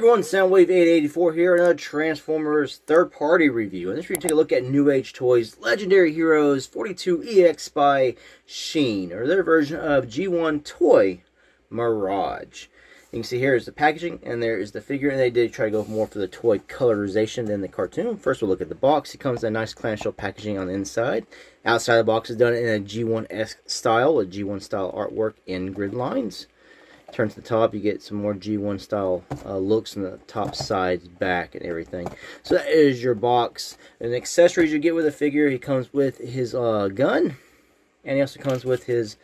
everyone, Soundwave 884 here, another Transformers third-party review. In this review, take a look at NewAge Toys Legendary Heroes 42EX by Shean, or their version of G1 Toy Mirage. You can see here is the packaging, and there is the figure, and they did try to go more for the toy colorization than the cartoon. First, we'll look at the box. It comes in a nice clamshell packaging on the inside. Outside the box is done in a G1-esque style, with G1 style artwork in grid lines. Turn to the top, you get some more G1 style looks on the top, sides, back, and everything. So that is your box. And the accessories you get with the figure, he comes with his gun, and he also comes with his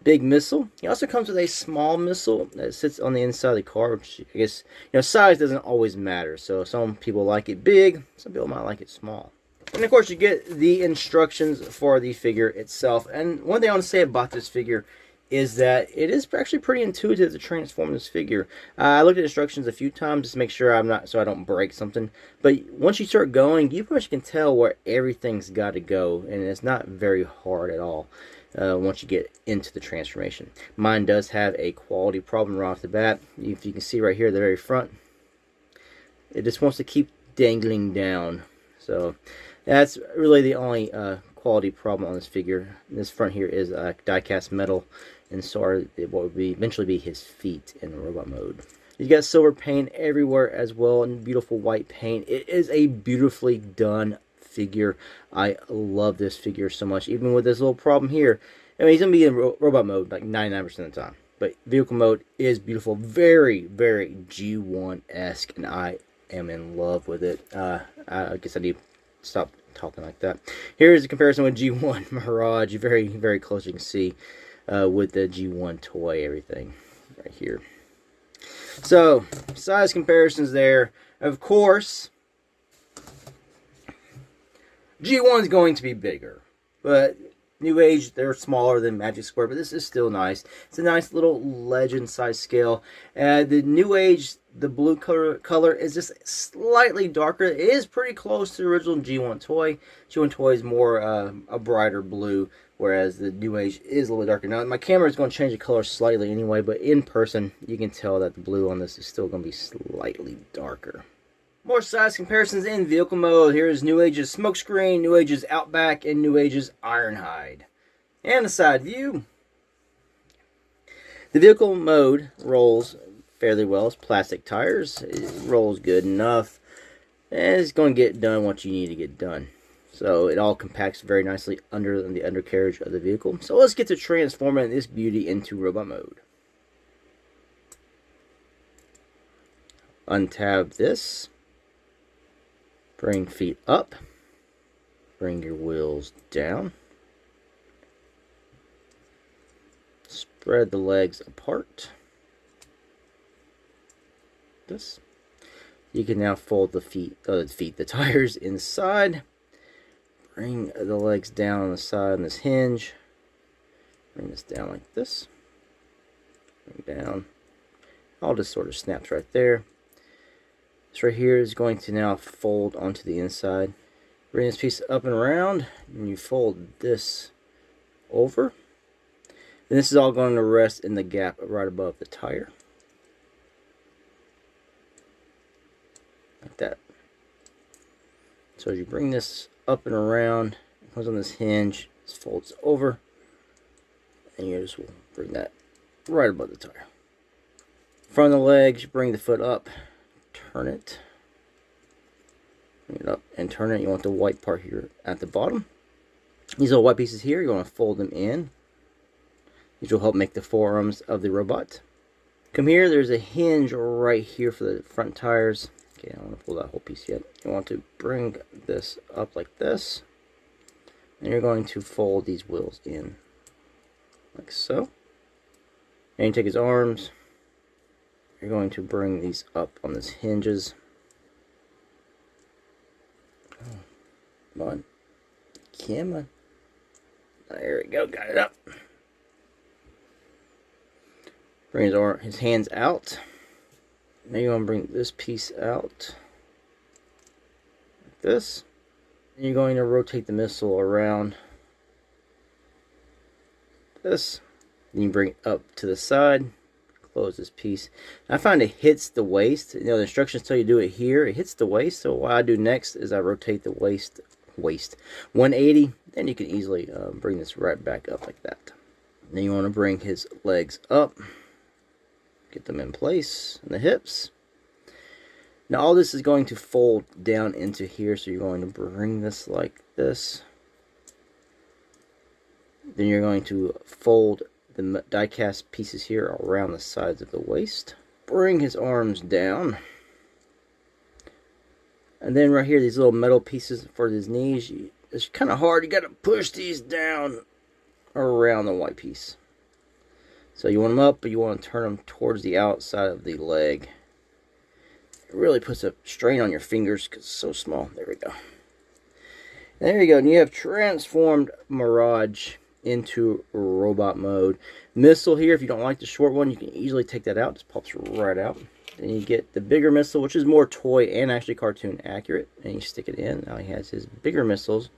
big missile. He also comes with a small missile that sits on the inside of the car, which I guess, size doesn't always matter. So some people like it big, some people might like it small. And of course, you get the instructions for the figure itself. And one thing I want to say about this figure is that it is actually pretty intuitive to transform this figure. I looked at instructions a few times just to make sure so I don't break something. But once you start going, you pretty much can tell where everything's got to go, and it's not very hard at all once you get into the transformation. Mine does have a quality problem right off the bat. If you can see right here at the very front, it just wants to keep dangling down. So that's really the only quality problem on this figure. This front here is die-cast metal, and so are what would eventually be his feet in robot mode. You got silver paint everywhere as well, and beautiful white paint. It is a beautifully done figure. I love this figure so much, even with this little problem here. I mean, he's gonna be in robot mode like 99% of the time, but vehicle mode is beautiful, very, very G1-esque, and I am in love with it. I guess I need to stop talking like that. Here's the comparison with G1 Mirage. Very, very close, you can see with the G1 toy, everything right here. So size comparisons there. Of course, G1 is going to be bigger, but NewAge, they're smaller than Magic Square, but this is still nice. It's a nice little legend size scale. The NewAge, the blue color is just slightly darker. It is pretty close to the original G1 toy. G1 toy is more a brighter blue, whereas the NewAge is a little darker. Now, my camera is going to change the color slightly anyway, but in person, you can tell that the blue on this is still going to be slightly darker. More size comparisons in vehicle mode. Here's NewAge's Smokescreen, NewAge's Outback, and NewAge's Ironhide. And the side view. The vehicle mode rolls fairly well. It's plastic tires. It rolls good enough. And it's going to get done what you need to get done. So it all compacts very nicely under the undercarriage of the vehicle. So let's get to transforming this beauty into robot mode. Untab this. Bring feet up. Bring your wheels down. Spread the legs apart. This. You can now fold the tires inside. Bring the legs down on the side on this hinge. Bring this down like this. Bring down. All just sort of snaps right there. This right here is going to now fold onto the inside. Bring this piece up and around, and you fold this over. And this is all going to rest in the gap right above the tire. Like that. So as you bring this up and around, it comes on this hinge, this folds over, and you just will bring that right above the tire. Front of the legs, bring the foot up. Turn it. Bring it up and turn it. You want the white part here at the bottom. These little white pieces here, you're going to fold them in. These will help make the forearms of the robot. Come here, there's a hinge right here for the front tires. Okay, I don't want to pull that whole piece yet. You want to bring this up like this. And you're going to fold these wheels in. Like so. And you take his arms. You're going to bring these up on these hinges. Oh, come on. Come on. There we go. Got it up. Bring his hands out. Now you're going to bring this piece out. Like this. And you're going to rotate the missile around. This. Then you bring it up to the side. close this piece. I find it hits the waist. You know, the instructions tell you to do it here. It hits the waist. So what I do next is I rotate the waist 180. Then you can easily bring this right back up like that. Then you want to bring his legs up. Get them in place, and the hips. Now all this is going to fold down into here, so you're going to bring this like this. Then you're going to fold the die-cast pieces here around the sides of the waist. Bring his arms down. And then right here, these little metal pieces for his knees, it's kind of hard. You got to push these down around the white piece. So you want them up, but you want to turn them towards the outside of the leg. It really puts a strain on your fingers because it's so small. There we go. There you go. And you have transformed Mirage into robot mode. Missile here, if you don't like the short one, you can easily take that out. Just pops right out. Then you get the bigger missile, which is more toy and actually cartoon accurate. And you stick it in. Now he has his bigger missiles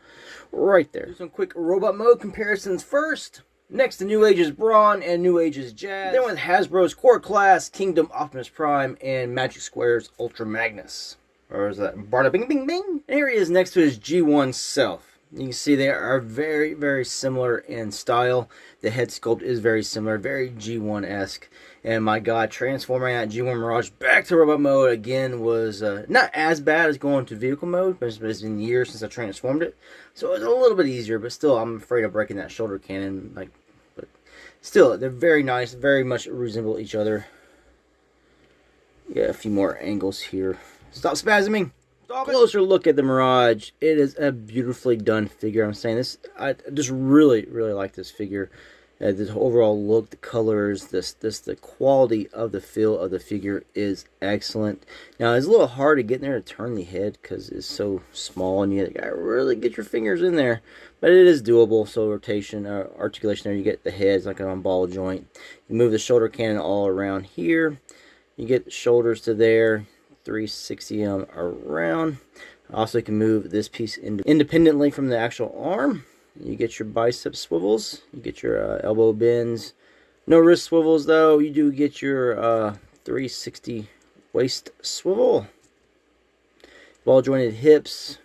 right there. Do some quick robot mode comparisons first. Next to NewAge's Brawn and NewAge's Jazz. Then with Hasbro's Core Class, Kingdom Optimus Prime, and Magic Square's Ultra Magnus. Or is that Barda Bing Bing Bing? And here he is next to his G1 self. You can see they are very, very similar in style. The head sculpt is very similar, very G1-esque. And my God, transforming that G1 Mirage back to robot mode again was not as bad as going to vehicle mode, but it's been years since I transformed it. So it was a little bit easier, but still, I'm afraid of breaking that shoulder cannon. But still, they're very nice, very much resemble each other. Yeah, a few more angles here. Stop spazzing. Closer look at the Mirage. It is a beautifully done figure. I'm saying this, I just really, really like this figure. This overall look, the colors, the quality of the feel of the figure is excellent. Now it's a little hard to get in there to turn the head because it's so small, and you gotta really get your fingers in there. But it is doable. So rotation, articulation there. You get the heads like on ball joint. You move the shoulder cannon all around here. You get the shoulders to there. 360 them around. Also, you can move this piece independently from the actual arm. You get your bicep swivels. You get your elbow bends. No wrist swivels though. You do get your 360 waist swivel. Ball jointed hips.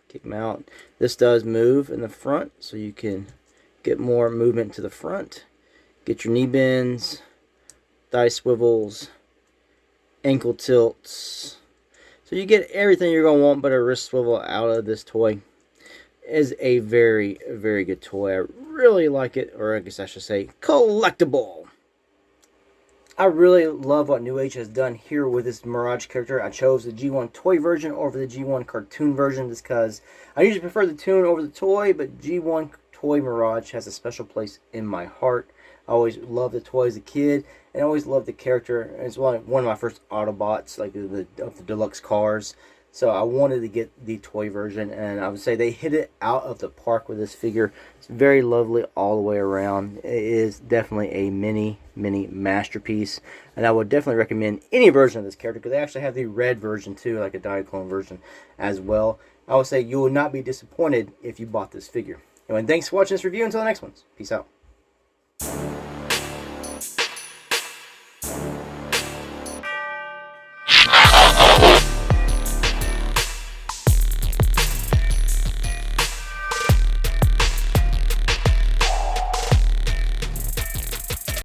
Kick them out. This does move in the front, so you can get more movement to the front. Get your knee bends, thigh swivels, ankle tilts. So you get everything you're going to want but a wrist swivel out of this toy. It is a very, very good toy. I really like it, or I guess I should say collectible. I really love what NewAge has done here with this Mirage character. I chose the G1 toy version over the G1 cartoon version just because I usually prefer the toon over the toy, but G1 toy Mirage has a special place in my heart. I always loved the toy as a kid, and I always loved the character. It's one of my first Autobots, like of the deluxe cars. So I wanted to get the toy version, and I would say they hit it out of the park with this figure. It's very lovely all the way around. It is definitely a mini masterpiece, and I would definitely recommend any version of this character because they actually have the red version too, like a Diaclone version as well. I would say you will not be disappointed if you bought this figure. Anyway, thanks for watching this review. Until the next one, peace out.